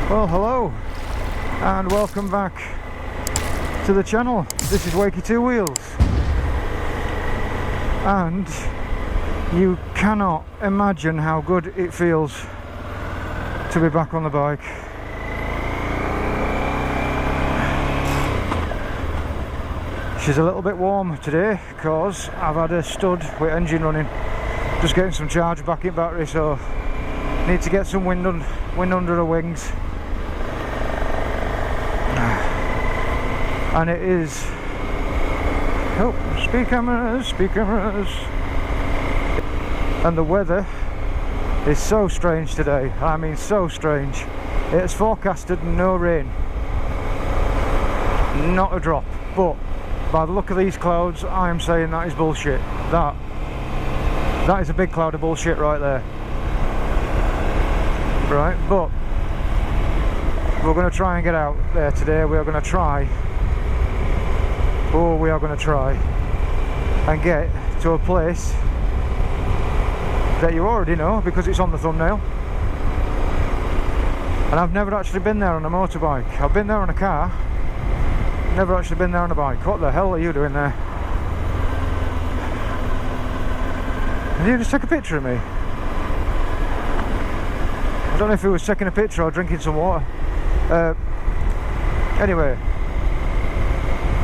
Well, hello and welcome back to the channel. This is Wakey Two Wheels, and you cannot imagine how good it feels to be back on the bike. She's a little bit warm today because I've had a stud with engine running, just getting some charge back in battery, so need to get some wind under the wings. And it is, oh, speed cameras, and the weather is so strange today. I mean, so strange. It's forecasted no rain, not a drop, but by the look of these clouds, I am saying that is bullshit. That is a big cloud of bullshit right there. Right, but we're going to try and get out there today. We are going to try and get to a place that you already know because it's on the thumbnail. And I've never actually been there on a motorbike. I've been there on a car, never actually been there on a bike. What the hell are you doing there? Did you just take a picture of me? I don't know if he was taking a picture or drinking some water. Anyway,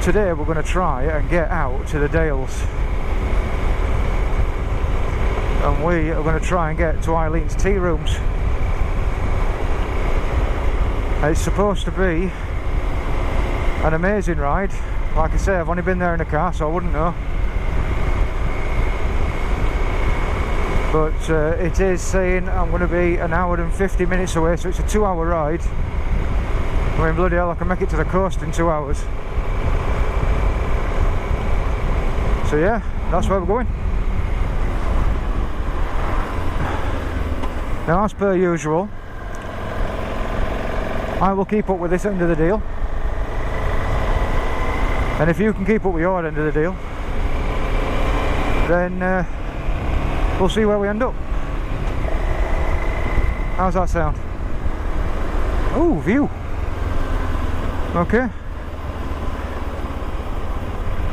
today we're going to try and get out to the Dales, and we are going to try and get to Eileen's tea rooms. It's supposed to be an amazing ride. Like I say, I've only been there in a car, so I wouldn't know, but it is saying I'm going to be an hour and 50 minutes away, so it's a 2-hour ride. I mean, bloody hell, I can make it to the coast in 2 hours. So yeah, that's where we're going. Now, as per usual, I will keep up with this end of the deal, and if you can keep up with your end of the deal, then we'll see where we end up. How's that sound? Oh, view. Okay.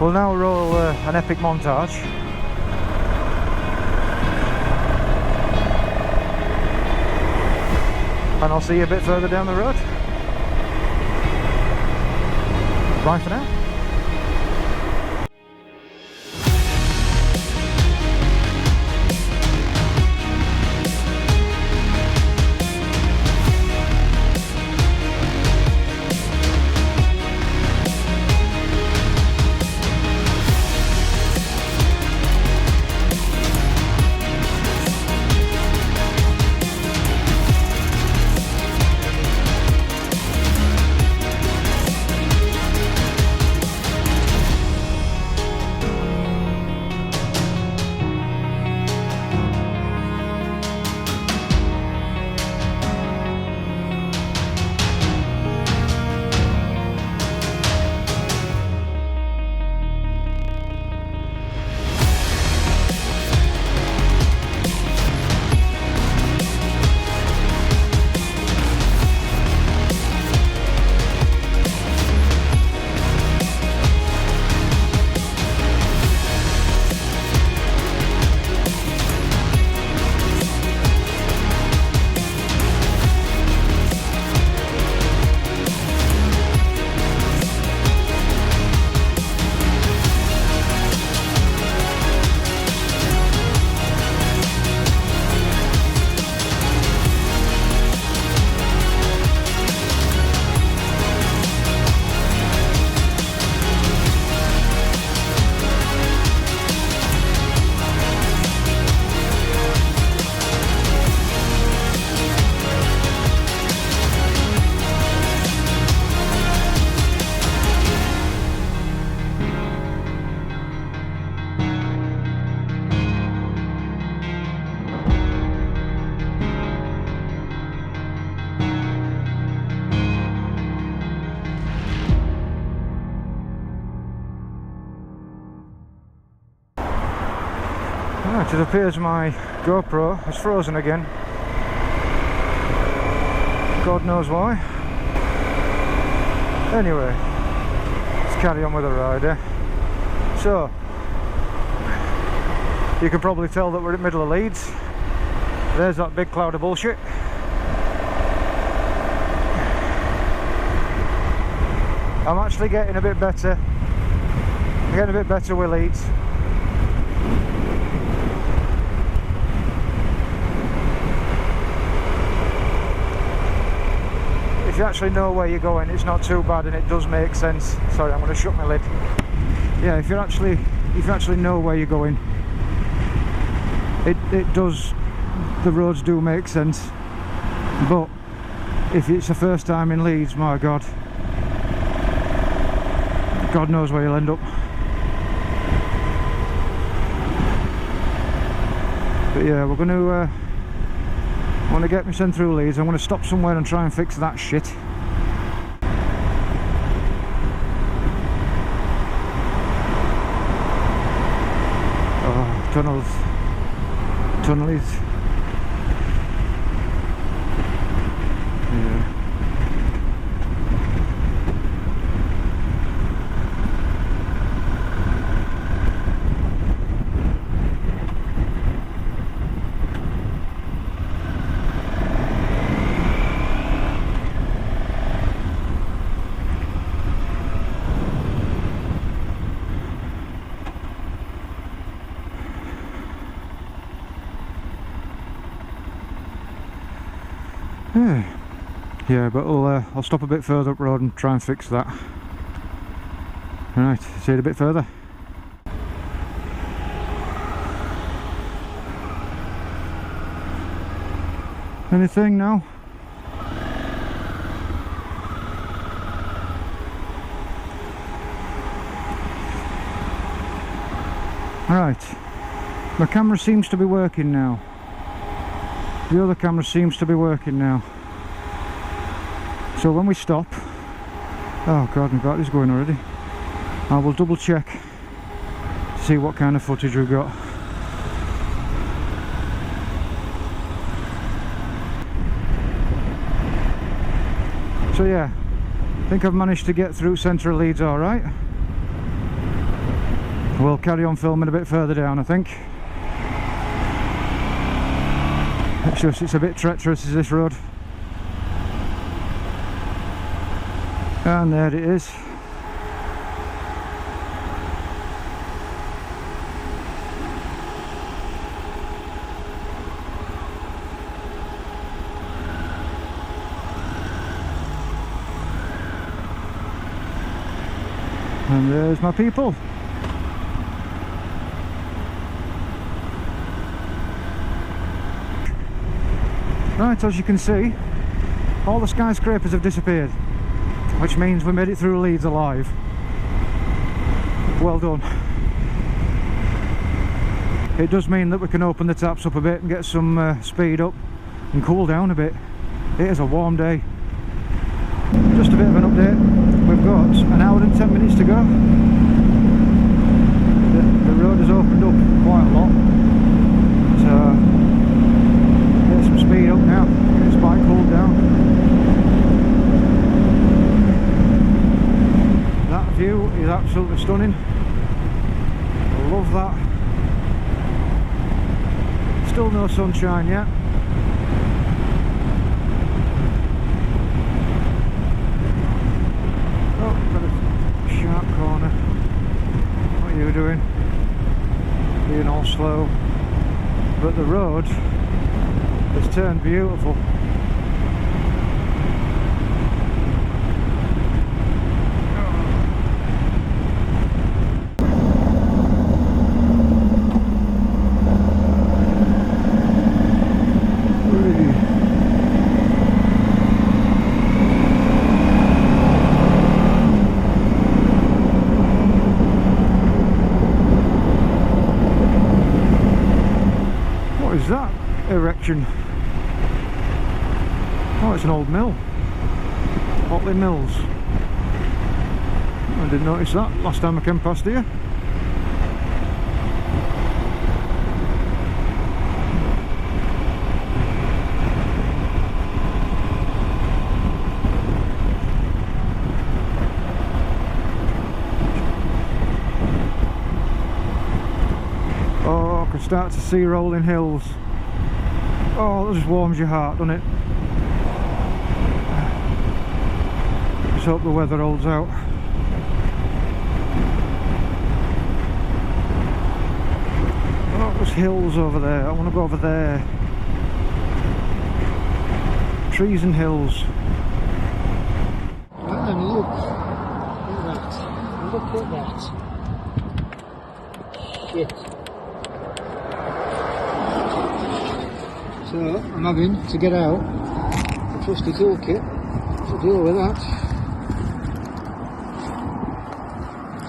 We'll now roll an epic montage. And I'll see you a bit further down the road. Bye for now. Right, it appears my GoPro is frozen again. God knows why. Anyway, let's carry on with the ride, eh? So, you can probably tell that we're in the middle of Leeds. There's that big cloud of bullshit. I'm actually getting a bit better. I'm getting a bit better with Leeds. If you actually know where you're going, it's not too bad and it does make sense. Sorry, I'm going to shut my lid. Yeah, if you actually know where you're going, it does. The roads do make sense. But if it's the first time in Leeds, my God. God knows where you'll end up. But yeah, we're going to want to get me sent through Leeds. I'm going to stop somewhere and try and fix that shit. Oh, tunnels. Yeah. Yeah, but I'll stop a bit further up road and try and fix that. Right, see it a bit further. Anything now? Right, my camera seems to be working now. The other camera seems to be working now. So when we stop, oh God, my battery's going already. I will double check to see what kind of footage we've got. So yeah, I think I've managed to get through central Leeds alright. We'll carry on filming a bit further down, I think. It's just, it's a bit treacherous, is this road. And there it is. And there's my people. Right, as you can see, all the skyscrapers have disappeared, which means we made it through Leeds alive. Well done. It does mean that we can open the taps up a bit and get some speed up and cool down a bit. It is a warm day. Just a bit of an update. We've got an hour and 10 minutes to go. The road has opened up quite a lot. So get some speed up now, get this bike cooled down. That view is absolutely stunning. I love that. Still no sunshine yet. Oh, got a sharp corner. What are you doing? Being all slow. But the road has turned beautiful. What is that erection? Oh, it's an old mill. Ilkley Mills. I didn't notice that last time I came past here. start to see rolling hills. Oh, that just warms your heart, doesn't it? Just hope the weather holds out. Oh, there's hills over there. I want to go over there. Trees and hills. And look at that. Look at that. Shit. So I'm having to get out the trusty toolkit to deal with that.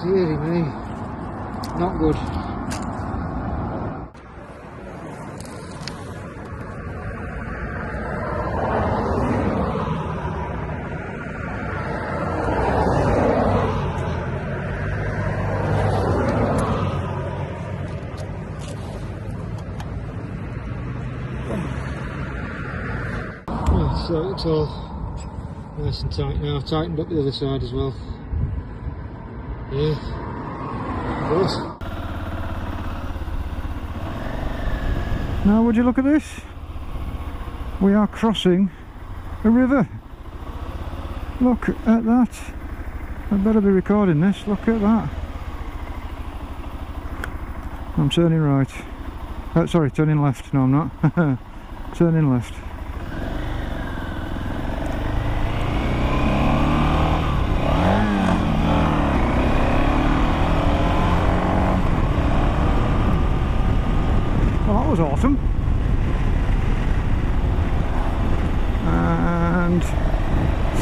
Deary me. Not good. So it's all nice and tight now. I've tightened up the other side as well. Yeah, of course. Now would you look at this? We are crossing a river. Look at that. I'd better be recording this. Look at that. I'm turning right. Sorry, turning left. No, I'm not. Turning left. That was awesome. And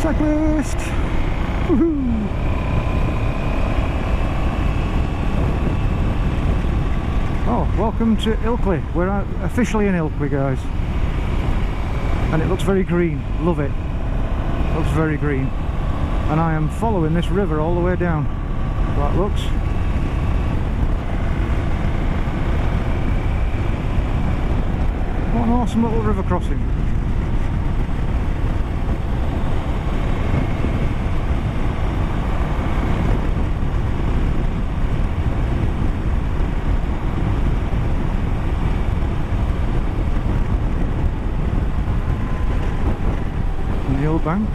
cyclist. Woohoo! Oh, welcome to Ilkley. We're officially in Ilkley, guys. And it looks very green. Love it. Looks very green. And I am following this river all the way down. That looks. What an awesome little river crossing. And the old bank.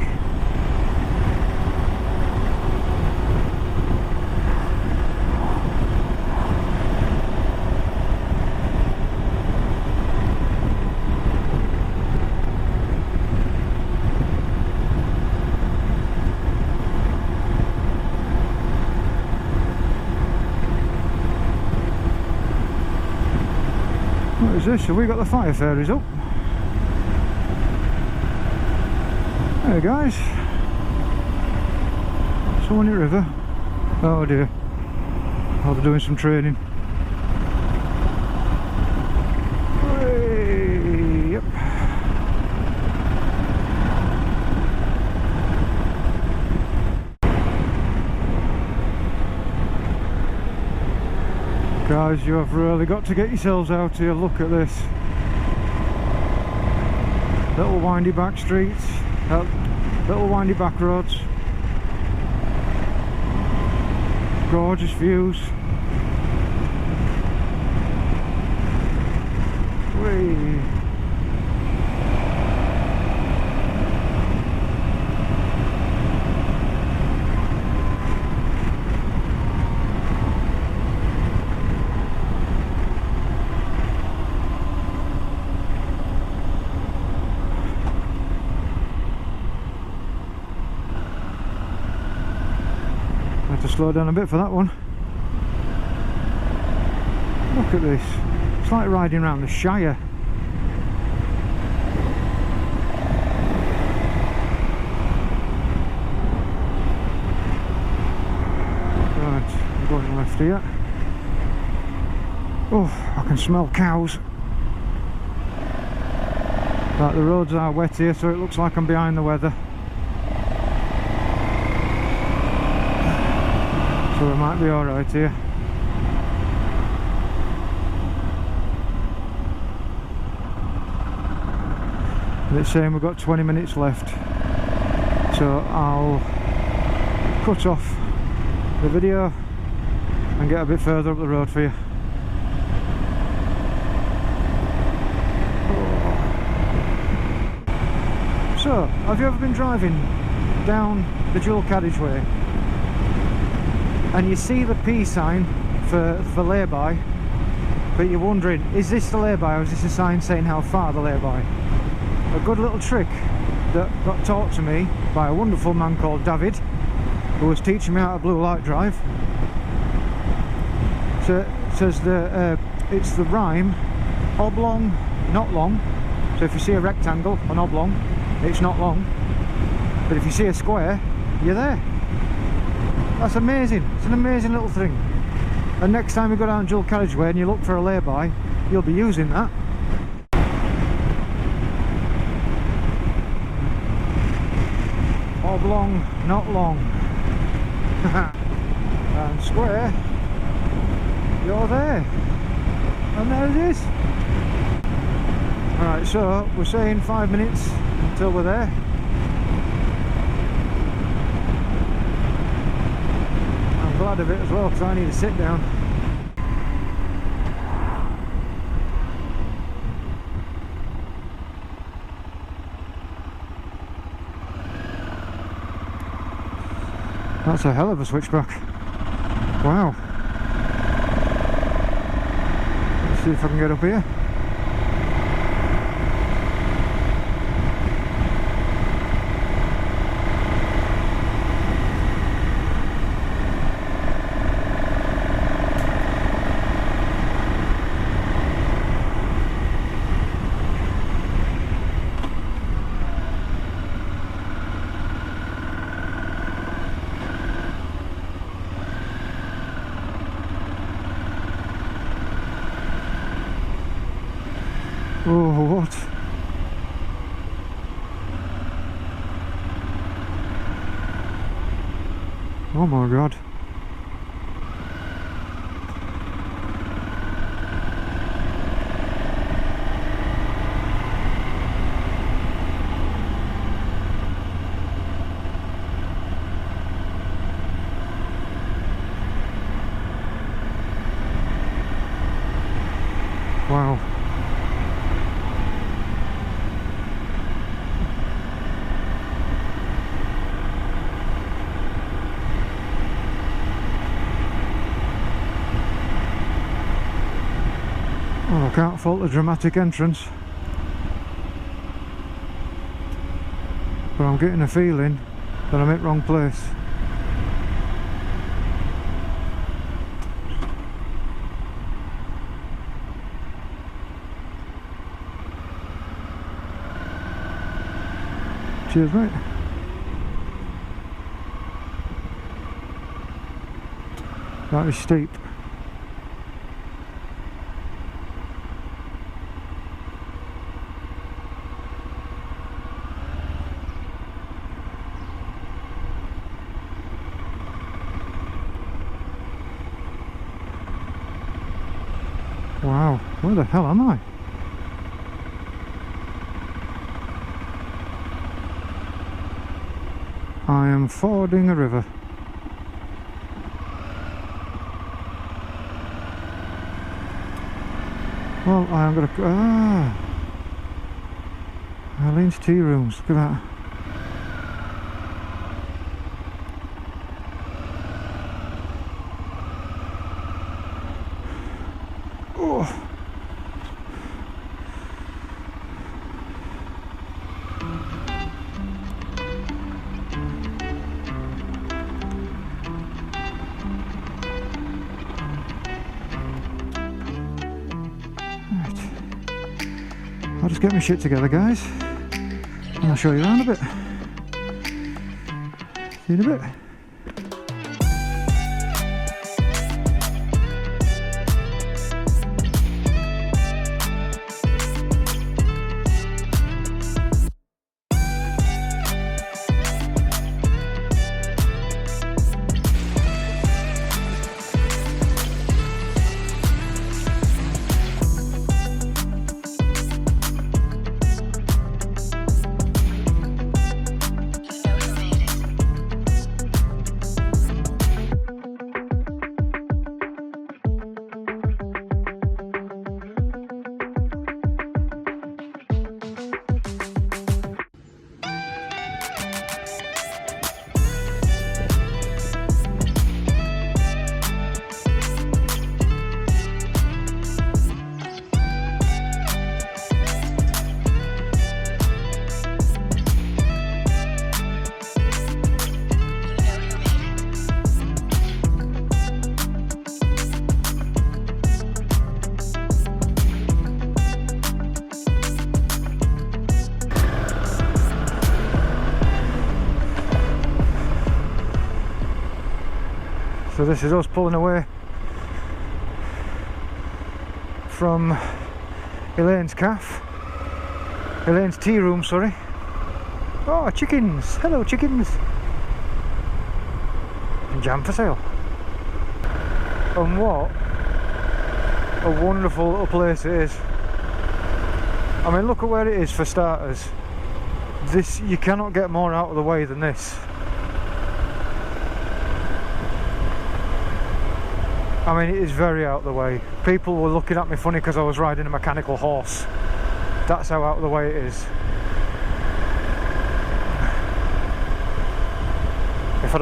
What is this? Have we got the fire fairies up? Hey guys, Swanee River. Oh dear. Oh, they're doing some training. Hey, yep. Guys, you have really got to get yourselves out here. Look at this. Little windy back streets, little windy back roads. Gorgeous views. Whee. I have to slow down a bit for that one. Look at this. It's like riding around the Shire. Right, I'm going left here. Oh, I can smell cows. Right, the roads are wet here, so it looks like I'm behind the weather. So we might be alright here. And it's saying we've got 20 minutes left. So I'll cut off the video and get a bit further up the road for you. So, have you ever been driving down the dual carriageway and you see the P sign for lay-by, but you're wondering, is this the lay-by or is this a sign saying how far the lay-by? A good little trick that got taught to me by a wonderful man called David, who was teaching me how to blue light drive. So it says it's the rhyme oblong, not long. So if you see a rectangle, an oblong, it's not long. But if you see a square, you're there. That's amazing. It's an amazing little thing. And next time you go down dual carriageway and you look for a lay-by, you'll be using that. Oblong, not long. And square, you're there. And there it is. Alright, so we're saying 5 minutes until we're there. I'm glad of it as well because I need to sit down. That's a hell of a switchback. Wow. Let's see if I can get up here. Oh, what? Oh my God. Wow. Well, I can't fault the dramatic entrance, but I'm getting a feeling that I'm at the wrong place. Cheers, mate. That is steep. Wow, where the hell am I? I am fording a river. Well, I am gonna... Eileen's tea rooms, look at that. Oh. I'll just get my shit together, guys, and I'll show you around a bit. See you in a bit. So this is us pulling away from Elaine's Elaine's tea room, sorry. Oh, chickens! Hello, chickens! And jam for sale. And what a wonderful little place it is. I mean, look at where it is for starters. This, you cannot get more out of the way than this. I mean, it is very out of the way. People were looking at me funny because I was riding a mechanical horse. That's how out of the way it is. If I'd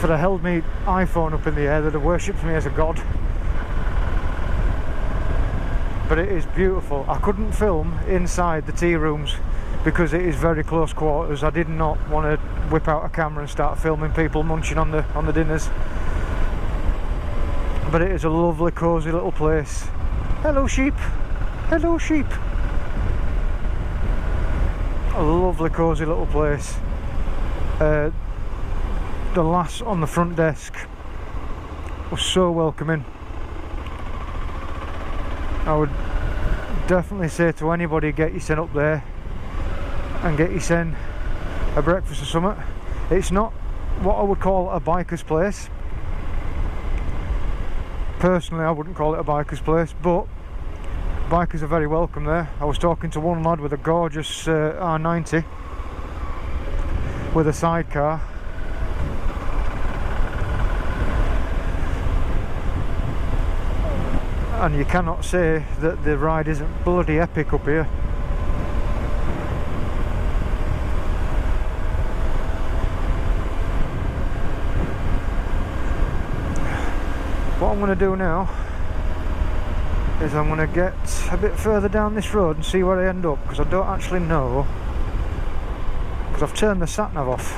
have held my iPhone up in the air, they'd have worshipped me as a god. But it is beautiful. I couldn't film inside the tea rooms because it is very close quarters. I did not want to whip out a camera and start filming people munching on the dinners. But it is a lovely, cosy little place. Hello, sheep. Hello, sheep. A lovely, cosy little place. The lass on the front desk was so welcoming. I would definitely say to anybody, get your son up there and get your son a breakfast or something. It's not what I would call a biker's place. Personally, I wouldn't call it a biker's place, but bikers are very welcome there. I was talking to one lad with a gorgeous R90 with a sidecar. And you cannot say that the ride isn't bloody epic up here. What I'm going to do now is I'm going to get a bit further down this road and see where I end up, because I don't actually know, because I've turned the sat-nav off,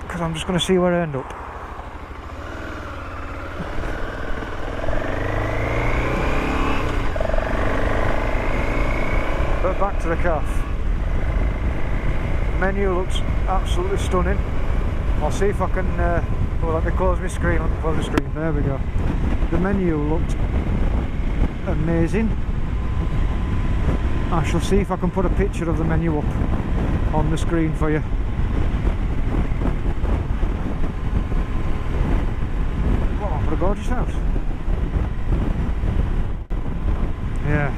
because I'm just going to see where I end up. But back to the cafe. Menu looks absolutely stunning. I'll see if I can well, let me close my screen. Let me close the screen. There we go. The menu looked amazing. I shall see if I can put a picture of the menu up on the screen for you. Wow, what a gorgeous house. Yeah.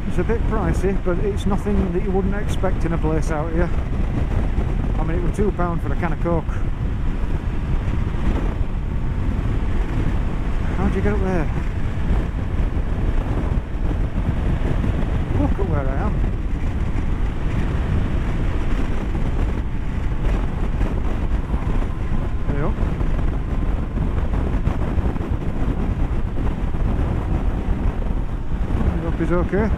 It's a bit pricey, but it's nothing that you wouldn't expect in a place out here. I mean, it was £2 for a can of Coke. How'd you get up there? Look at where I am. There you go. I hope he's okay.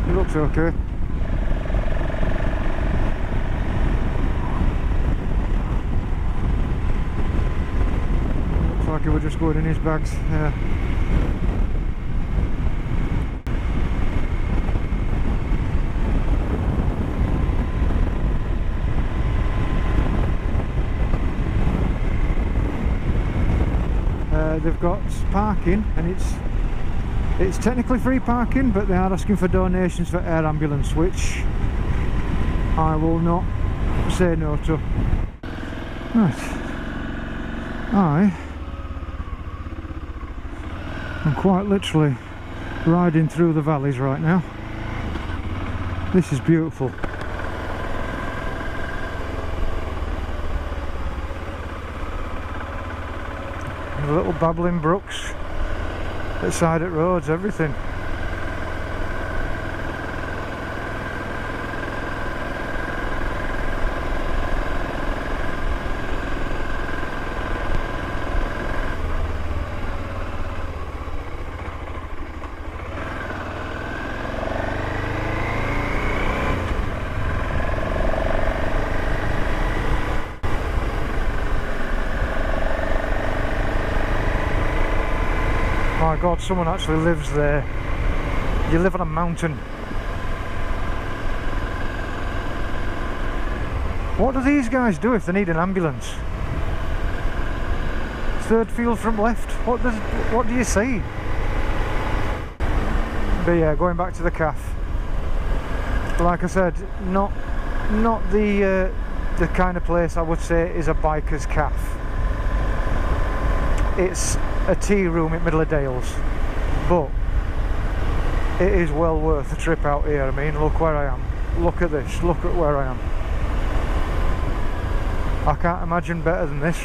He looks okay. Looks like he was just going in his bags. Yeah. They've got parking, and it's technically free parking, but they are asking for donations for air ambulance, which I will not say no to. Right. I am quite literally riding through the valleys right now. This is beautiful. And the little babbling brooks at side of roads, everything. My God, someone actually lives there. You live on a mountain. What do these guys do if they need an ambulance? Third field from left. What do you see? But yeah, going back to the calf. Like I said, not the kind of place I would say is a biker's calf. It's a tea room in middle of Dales, but it is well worth a trip out here. I mean, look where I am. Look at this. Look at where I am. I can't imagine better than this.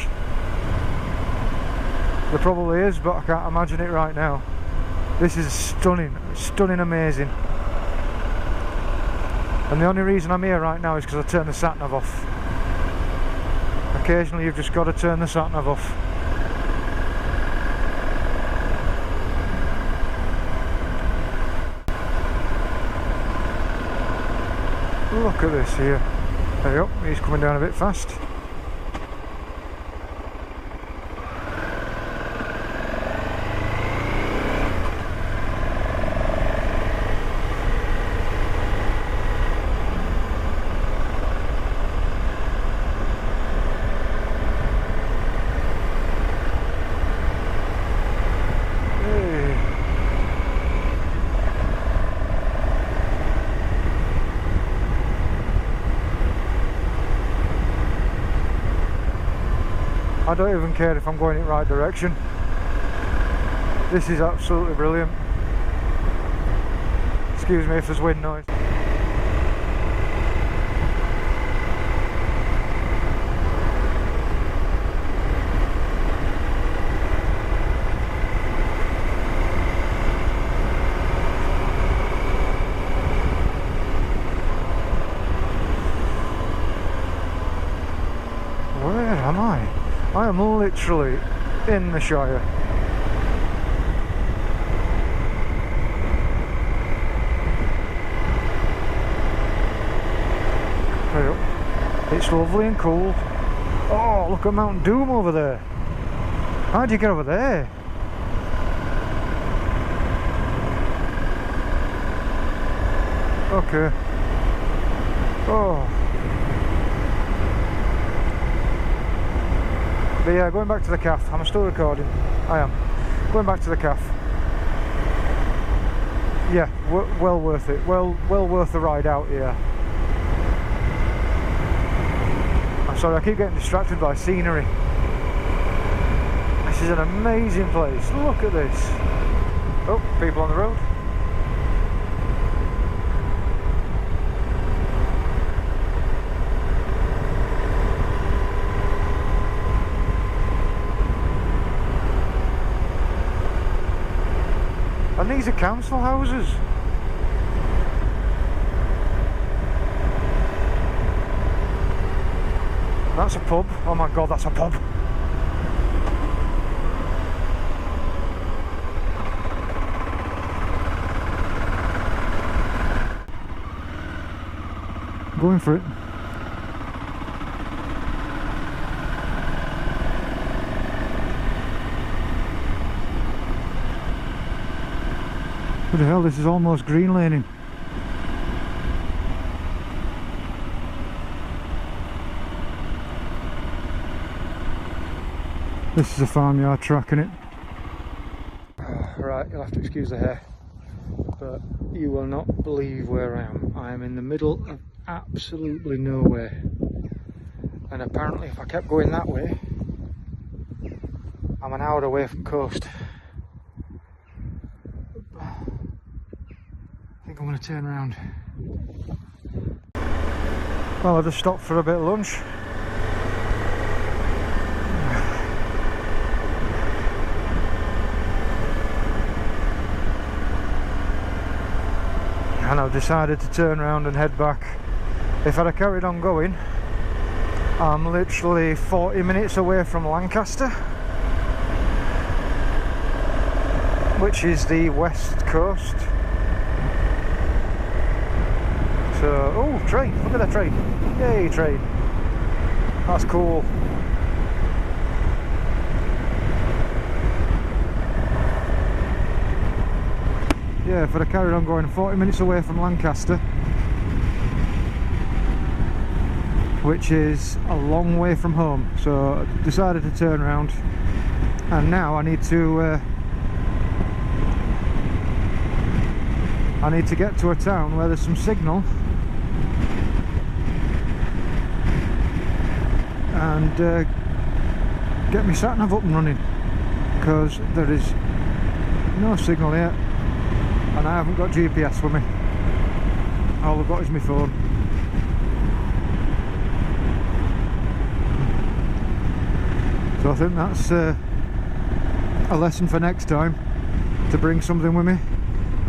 There probably is, but I can't imagine it right now. This is stunning, stunning, amazing. And the only reason I'm here right now is because I turned the sat-nav off. Occasionally you've just got to turn the sat-nav off. Look at this here. There you go, he's coming down a bit fast. I don't even care if I'm going in the right direction. This is absolutely brilliant. Excuse me if there's wind noise. Where am I? I am literally in the Shire. It's lovely and cool. Oh, look at Mount Doom over there. How'd you get over there? Okay. Oh. But yeah, going back to the calf. I'm still recording. I am. Going back to the calf. Yeah, well worth it. Well worth the ride out here. I'm sorry, I keep getting distracted by scenery. This is an amazing place. Look at this. Oh, people on the road. And these are council houses. That's a pub. Oh my god, that's a pub. Going for it. What the hell, this is almost green laning. This is a farmyard track, innit? Right, you'll have to excuse the hair, but you will not believe where I am. I am in the middle of absolutely nowhere, and apparently if I kept going that way, I'm an hour away from coast. I think I'm going to turn around. Well, I just stopped for a bit of lunch. And I've decided to turn around and head back. If I'd have carried on going, I'm literally 40 minutes away from Lancaster, which is the west coast. So, oh, train, look at that train. Yay, train. That's cool. Yeah, if I'd have carried on going 40 minutes away from Lancaster, which is a long way from home, so I decided to turn around, and now I need to get to a town where there's some signal and get my sat nav up and running, because there is no signal here and I haven't got GPS with me. All I've got is my phone. So I think that's a lesson for next time, to bring something with me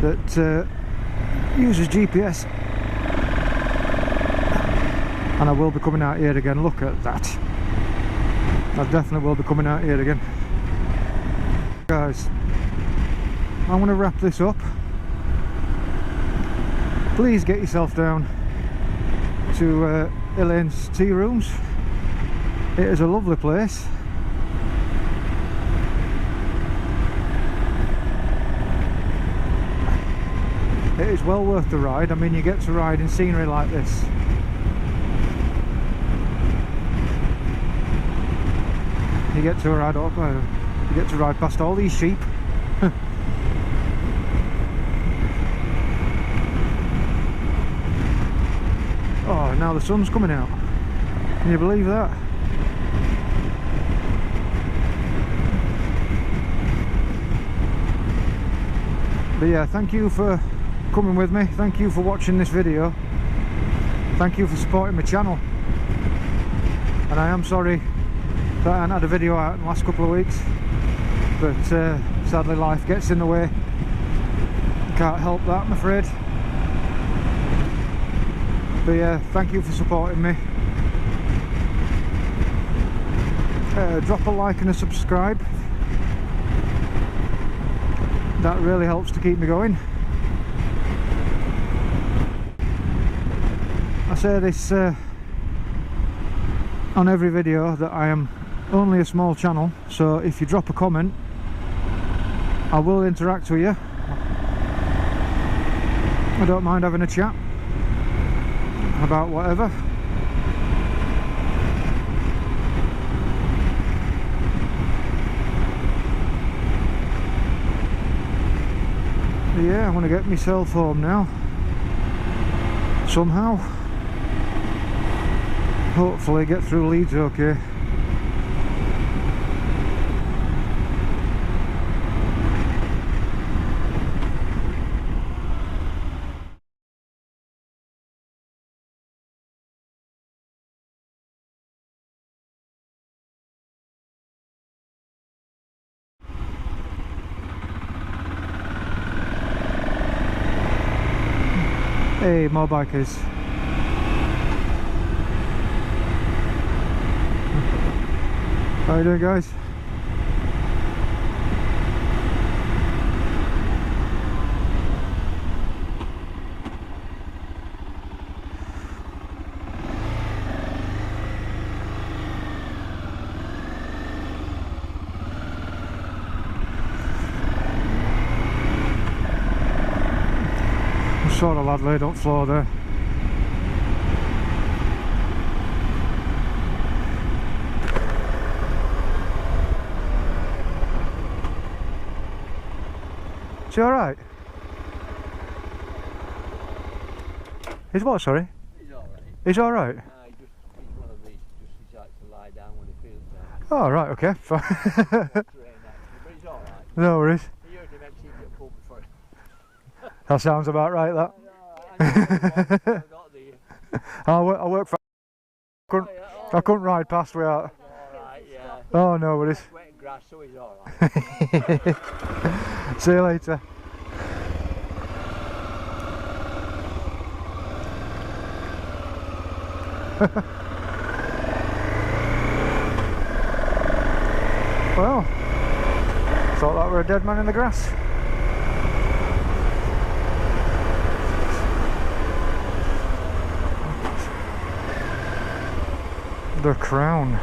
that uses GPS. And I will be coming out here again. Look at that. I definitely will be coming out here again. Guys, I'm going to wrap this up. Please get yourself down to Elaine's tea rooms. It is a lovely place. It is well worth the ride. I mean, you get to ride in scenery like this. You get to ride up. You get to ride past all these sheep. Oh, now the sun's coming out. Can you believe that? But yeah, thank you for coming with me. Thank you for watching this video. Thank you for supporting my channel. And I am sorry that I haven't had a video out in the last couple of weeks, but sadly life gets in the way. Can't help that, I'm afraid. But yeah, thank you for supporting me. Drop a like and a subscribe. That really helps to keep me going. I say this on every video, that I am only a small channel, so if you drop a comment, I will interact with you. I don't mind having a chat about whatever. Yeah, I want to get myself home now somehow. Hopefully get through Leeds okay. Hey, more bikers. How you doing, guys? Sort of lad laid up floor there. Is he alright? He's what, sorry? He's alright. He's alright? He's one of these, he likes to lie down when he feels down. Oh, right, okay, fine. But he's alright. No worries. He usually makes you get pulled before. That sounds about right, that. I work for... I couldn't ride past without... Alright, yeah. Oh, no worries. Wet grass, so he's alright. See you later. Well, thought that were a dead man in the grass. The Crown.